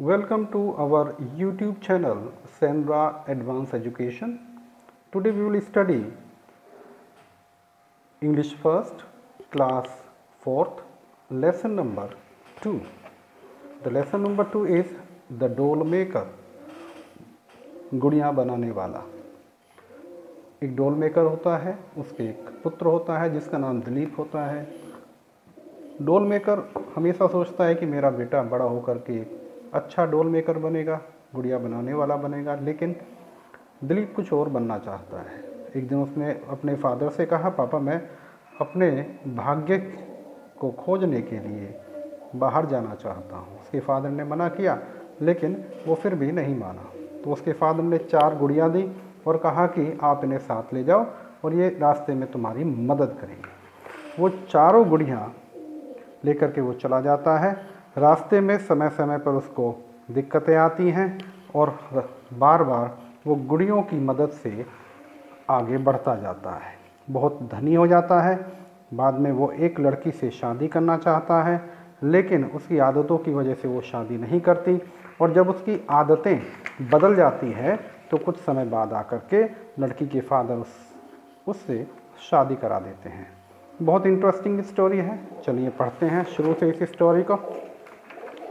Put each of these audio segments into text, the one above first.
Welcome to our YouTube channel Sandra Advanced Education. Today we will study English first, class 4th, lesson number 2. The lesson number 2 is the doll maker, गुड़िया बनाने वाला। एक डोल maker होता है, उसके एक पुत्र होता है जिसका नाम दिलीप होता है। डोल मेकर हमेशा सोचता है कि मेरा बेटा बड़ा होकर के अच्छा डोल मेकर बनेगा, गुड़िया बनाने वाला बनेगा, लेकिन दिलीप कुछ और बनना चाहता है। एक दिन उसने अपने फादर से कहा, पापा मैं अपने भाग्य को खोजने के लिए बाहर जाना चाहता हूँ। उसके फादर ने मना किया, लेकिन वो फिर भी नहीं माना। तो उसके फादर ने 4 गुड़ियाँ दी और कहा कि आप इन्हें साथ ले जाओ और ये रास्ते में तुम्हारी मदद करेंगे। वो चारों गुड़ियाँ लेकर के वो चला जाता है। रास्ते में समय समय पर उसको दिक्कतें आती हैं और बार बार वो गुड़ियों की मदद से आगे बढ़ता जाता है। बहुत धनी हो जाता है। बाद में वो एक लड़की से शादी करना चाहता है, लेकिन उसकी आदतों की वजह से वो शादी नहीं करती, और जब उसकी आदतें बदल जाती है तो कुछ समय बाद आकर के लड़की के फादर उससे शादी करा देते हैं। बहुत इंटरेस्टिंग स्टोरी है। चलिए पढ़ते हैं शुरू से इस स्टोरी को।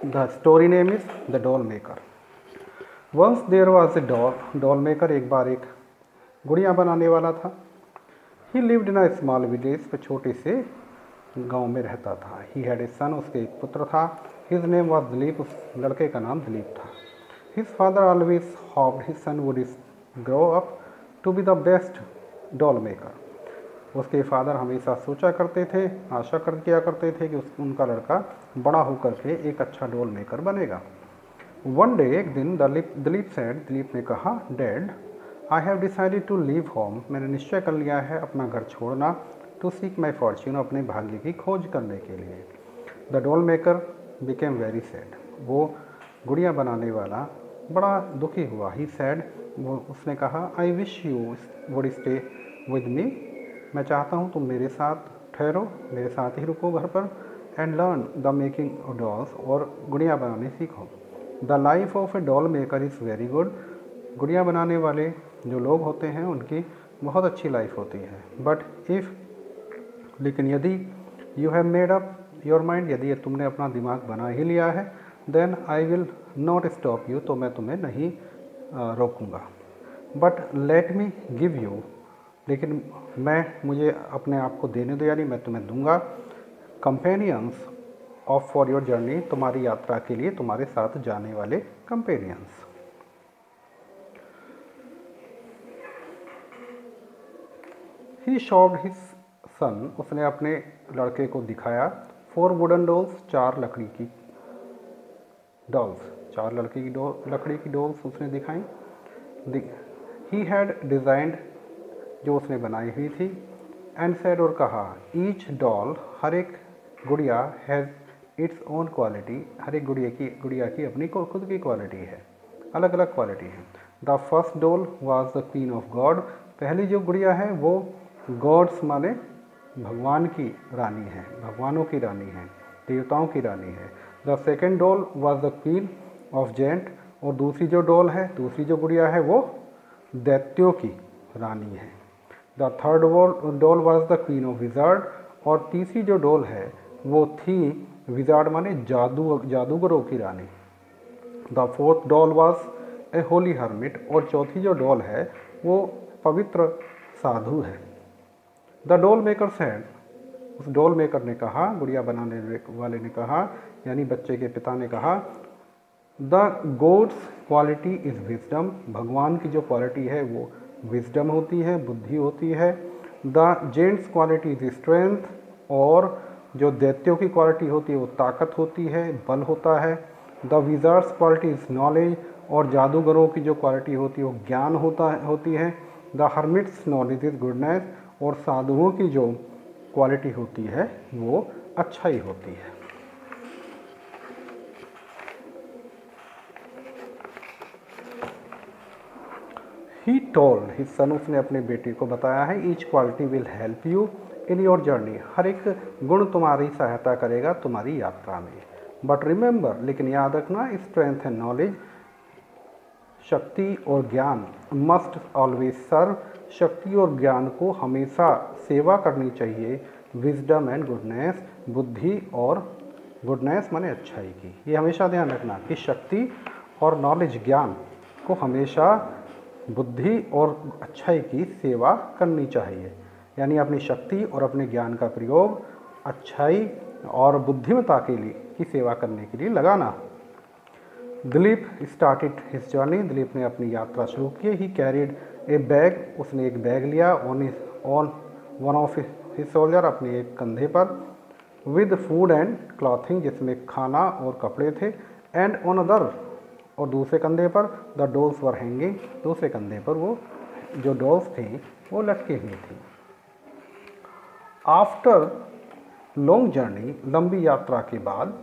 The story name is the doll maker. Once there was a doll maker, एक बार एक गुड़िया बनाने वाला था। He lived in a small village, पर छोटे से गांव में रहता था। ही हैड ए सन, उसके एक पुत्र था। हिज नेम वॉज दिलीप, उस लड़के का नाम दिलीप था। His father always hoped his son would grow up to be the best doll maker. उसके फादर हमेशा सोचा करते थे, आशा किया करते थे कि उनका लड़का बड़ा होकर के एक अच्छा डॉल मेकर बनेगा। वन डे, एक दिन दिलीप ने कहा, dad I have decided to leave home, मैंने निश्चय कर लिया है अपना घर छोड़ना, टू सीक माई फॉर्च्यून, अपने भाग्य की खोज करने के लिए। The doll maker became very sad, वो गुड़िया बनाने वाला बड़ा दुखी हुआ। ही सैड, उसने कहा, I wish you would stay with me, मैं चाहता हूँ तुम मेरे साथ ठहरो, मेरे साथ ही रुको घर पर, and learn the making of dolls, और गुड़िया बनाने सीखो। The life of A doll maker is very good, गुड़िया बनाने वाले जो लोग होते हैं उनकी बहुत अच्छी लाइफ होती है। बट इफ़, लेकिन यदि, you have made up your mind, यदि तुमने अपना दिमाग बना ही लिया है, then I will not stop you, तो मैं तुम्हें नहीं रोकूँगा। But let me give you, लेकिन मुझे अपने आप को देने दो, यानी मैं तुम्हें दूंगा, companions of for your journey, तुम्हारी यात्रा के लिए तुम्हारे साथ जाने वाले कंपेनियंस। ही शॉव्ड हिज सन, उसने अपने लड़के को दिखाया, 4 वुडन डॉल्स, 4 लकड़ी की डॉल्स, 4 लकड़ी की डॉल्स उसने दिखाई। ही हैड डिज़ाइंड, जो उसने बनाई हुई थी, एंड सेड, और कहा, ईच डॉल, हर एक गुड़िया, हैज़ इट्स ओन क्वालिटी, हर एक गुड़िया की अपनी खुद की क्वालिटी है, अलग अलग क्वालिटी है। The first doll was the queen of God, पहली जो गुड़िया है वो गॉड्स माने भगवान की रानी है, भगवानों की रानी है, देवताओं की रानी है। The second doll was the queen of gent, और दूसरी जो गुड़िया है वो दैत्यों की रानी है। The third doll was the queen of wizard, और तीसरी जो डॉल है वो थी विजार्ड माने जादूगरों की रानी। The fourth doll was a holy hermit, और चौथी जो डॉल है वो पवित्र साधु है। द डॉल मेकर सेड, उस डॉल मेकर ने कहा, गुड़िया बनाने वाले ने कहा, यानी बच्चे के पिता ने कहा, the gods quality is wisdom, भगवान की जो क्वालिटी है वो विजडम होती है, बुद्धि होती है। The gents quality is strength, और जो दैत्यों की क्वालिटी होती है वो ताकत होती है, बल होता है। The Wizards quality is knowledge, और जादूगरों की जो क्वालिटी होती है वो ज्ञान होती है। The hermits knowledge is goodness, और साधुओं की जो क्वालिटी होती है वो अच्छाई होती है। ही टोल्ड हिज सन, उसने अपने बेटे को बताया है, each quality will help you in your journey, हर एक गुण तुम्हारी सहायता करेगा तुम्हारी यात्रा में। बट रिमेंबर, लेकिन याद रखना, स्ट्रेंथ एंड नॉलेज, शक्ति और ज्ञान, मस्ट ऑलवेज सर्व, शक्ति और ज्ञान को हमेशा सेवा करनी चाहिए, विजडम एंड गुडनेस, बुद्धि और गुडनेस माने अच्छाई की। ये हमेशा ध्यान रखना कि शक्ति और नॉलेज, ज्ञान को हमेशा बुद्धि और अच्छाई की सेवा करनी चाहिए, यानी अपनी शक्ति और अपने ज्ञान का प्रयोग अच्छाई और बुद्धिमत्ता के लिए की सेवा करने के लिए लगाना। Dilip started his journey, Dilip ने अपनी यात्रा शुरू की। ही कैरिड ए बैग, उसने एक बैग लिया, on one of his soldier, अपने एक कंधे पर, विद फूड एंड क्लॉथिंग, जिसमें खाना और कपड़े थे, एंड ऑन अदर, और दूसरे कंधे पर द डॉल्स वर हैंगिंग, दूसरे कंधे पर वो जो डॉल्स थी वो लटकी हुई थी। आफ्टर लॉन्ग जर्नी, लंबी यात्रा के बाद,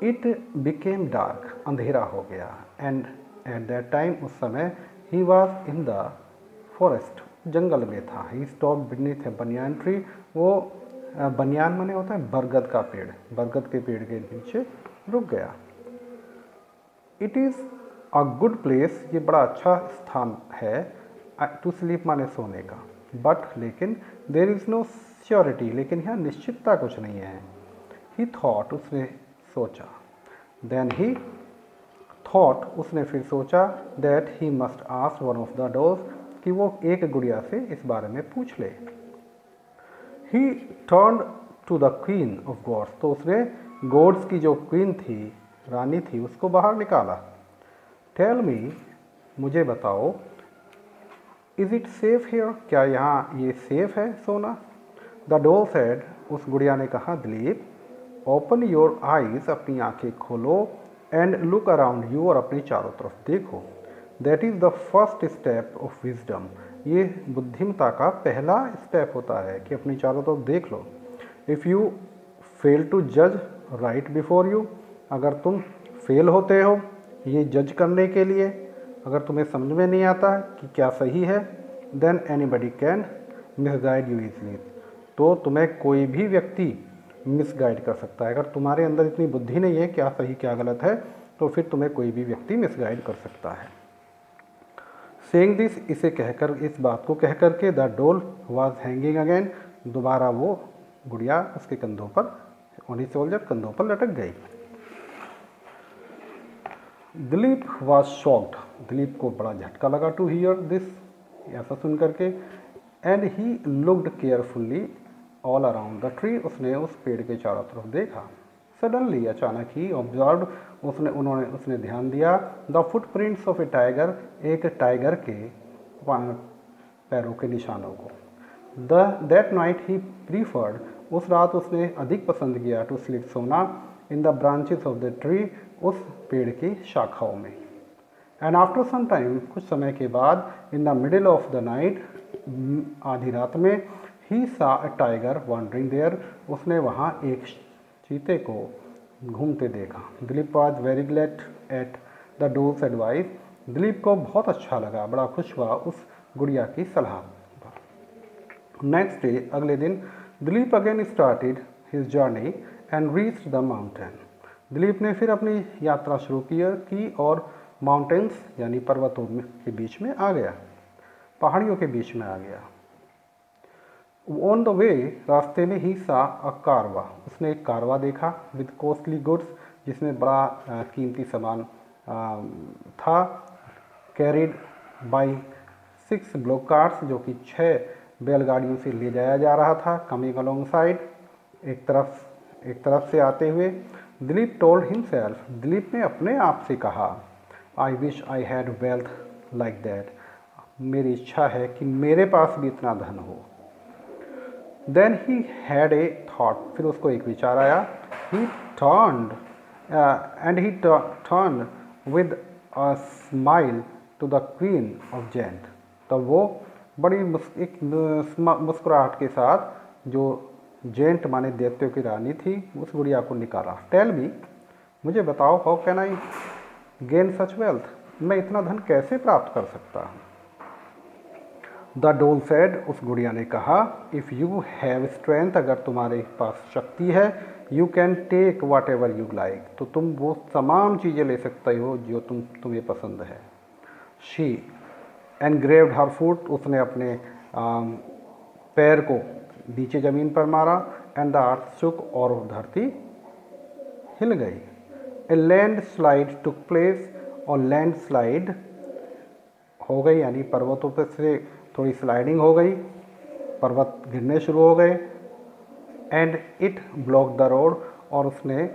इट बिकेम डार्क, अंधेरा हो गया, एंड एट दैट टाइम, उस समय, he was in the forest, जंगल में था। ही स्टॉप बीनीथ ए बनियान ट्री, वो बनियान माने होता है बरगद का पेड़, बरगद के पेड़ के नीचे रुक गया। It is a good place, ये बड़ा अच्छा स्थान है, टू स्लीप माने सोने का, बट लेकिन देर इज़ नो श्योरिटी, लेकिन यहाँ निश्चितता कुछ नहीं है। ही थॉट, उसने सोचा, देन ही थॉट, उसने फिर सोचा, that he must ask one of the dolls, कि वो एक गुड़िया से इस बारे में पूछ ले। He turn to the queen of gods, तो उसने गॉड्स की जो क्वीन थी, रानी थी, उसको बाहर निकाला। टेल मी, मुझे बताओ, इज इट सेफ हियर, क्या यहाँ ये सेफ है सोना? द डॉल सेड, उस गुड़िया ने कहा, दिलीप, ओपन योर आइज, अपनी आंखें खोलो, एंड लुक अराउंड यू, और अपनी चारों तरफ देखो। That is the first step of wisdom, ये बुद्धिमत्ता का पहला स्टेप होता है कि अपनी चारों तरफ देख लो। इफ़ यू फेल टू जज राइट बिफोर यू, अगर तुम फेल होते हो ये जज करने के लिए, अगर तुम्हें समझ में नहीं आता कि क्या सही है, then anybody can misguide you easily, तो तुम्हें कोई भी व्यक्ति मिसगाइड कर सकता है। अगर तुम्हारे अंदर इतनी बुद्धि नहीं है क्या सही क्या गलत है, तो फिर तुम्हें कोई भी व्यक्ति मिसगाइड कर सकता है। सेइंग दिस, इसे कहकर, इस बात को कहकर के, द डोल वाज हैंगिंग अगेन, दोबारा वो गुड़िया उसके कंधों पर, ओनी सोल्जर कंधों पर लटक गई। दिलीप वाज शॉक्ड, दिलीप को बड़ा झटका लगा टू हियर दिस, ऐसा सुन करके, and he looked carefully all around the tree, उसने उस पेड़ के चारों तरफ देखा। सडनली, अचानक ही, ऑब्जर्व, उसने ध्यान दिया, the footprints of A tiger, एक टाइगर के पैरों के निशानों को। दैट नाइट ही प्रीफर्ड, उस रात उसने अधिक पसंद किया, टू स्लीप, सोना, in the branches of the tree, उस पेड़ की शाखाओं में। एंड आफ्टर सम टाइम, कुछ समय के बाद, in the middle of the night, आधी रात में, ही सा अ टाइगर वॉन्डरिंग देयर, उसने वहाँ एक चीते को घूमते देखा। Dilip was very glad at the doles advice, Dilip को बहुत अच्छा लगा, बड़ा खुश हुआ उस गुड़िया की सलाह पर। नेक्स्ट डे, अगले दिन, Dilip again started his journey and reached the mountain, Dilip ने फिर अपनी यात्रा शुरू की और माउंटेन्स यानी पर्वतों के बीच में आ गया, पहाड़ियों के बीच में आ गया। ऑन द वे, रास्ते में, ही सा अ कारवा, उसने एक कारवा देखा, विद कॉस्टली गुड्स, जिसमें बड़ा कीमती सामान था, कैरिड बाई 6 ब्लॉक कार्ट्स, जो कि 6 बैलगाड़ियों से ले जाया जा रहा था, कमिंग अलोंग साइड, एक तरफ से आते हुए। दिलीप टोल्ड हिमसेल्फ, दिलीप ने अपने आप से कहा, I wish I had wealth like that, मेरी इच्छा है कि मेरे पास भी इतना धन हो। Then he had a thought, फिर उसको एक विचार आया। He turned with a smile to the queen of gent, तब वो बड़ी एक मुस्कुराहट के साथ जो जेंट माने देवताओं की रानी थी, उस गुड़िया को निकाला। टेल मी, मुझे बताओ, how can I gain such wealth, मैं इतना धन कैसे प्राप्त कर सकता हूँ? द डोल सेड, उस गुड़िया ने कहा, इफ़ यू हैव स्ट्रेंथ, अगर तुम्हारे पास शक्ति है, you can take whatever you like, तो तुम वो तमाम चीज़ें ले सकते हो जो तुम्हें पसंद है। शी एनग्रेव्ड हर फुट, उसने अपने पैर को नीचे ज़मीन पर मारा। एंड द अर्थ शुक, और धरती हिल गई। A land slide took place, और लैंड स्लाइड हो गई, यानी पर्वतों पर से थोड़ी स्लाइडिंग हो गई, पर्वत गिरने शुरू हो गए। And it block the road, और उसने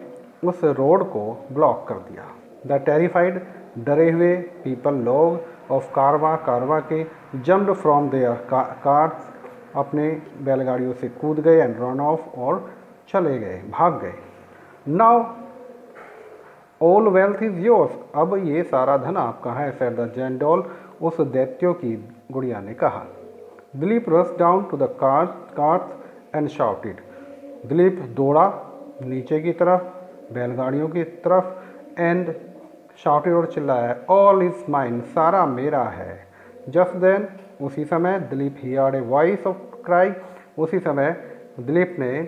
उस रोड को ब्लॉक कर दिया। द टेरिफाइड, डरे हुए पीपल, लोग ऑफ कारवा, कारवा के, जम्प्ड फ्रॉम देयर कार्स, अपने बैलगाड़ियों से कूद गए। एंड रन ऑफ, और चले गए, भाग गए। Now all wealth is yours, अब ये सारा धन आपका है, सेड द जैंडोल, उस दैत्यों की गुड़िया ने कहा। Dilip rush down to the cars and shouted, Dilip दौड़ा नीचे की तरफ, बैलगाड़ियों की तरफ। एंड शाउटेड, और चिल्लाया, ऑल इज माइन, सारा मेरा है। जस्ट देन, उसी समय, Dilip heard a voice of cry, उसी समय दिलीप ने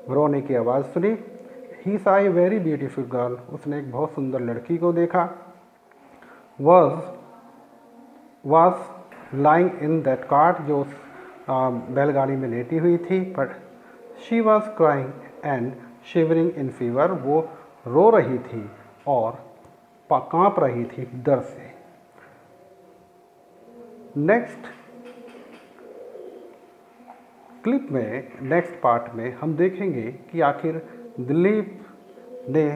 रोने की आवाज़ सुनी। ही saw a very beautiful girl, उसने एक बहुत सुंदर लड़की को देखा। was lying in that cart, जो बैलगाड़ी में लेटी हुई थी। But she was crying and shivering in fever, वो रो रही थी और कांप रही थी डर से। नेक्स्ट क्लिप में, नेक्स्ट पार्ट में हम देखेंगे कि आखिर दिलीप ने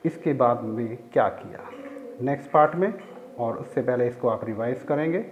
इसके बाद में क्या किया नेक्स्ट पार्ट में, और उससे पहले इसको आप रिवाइज करेंगे।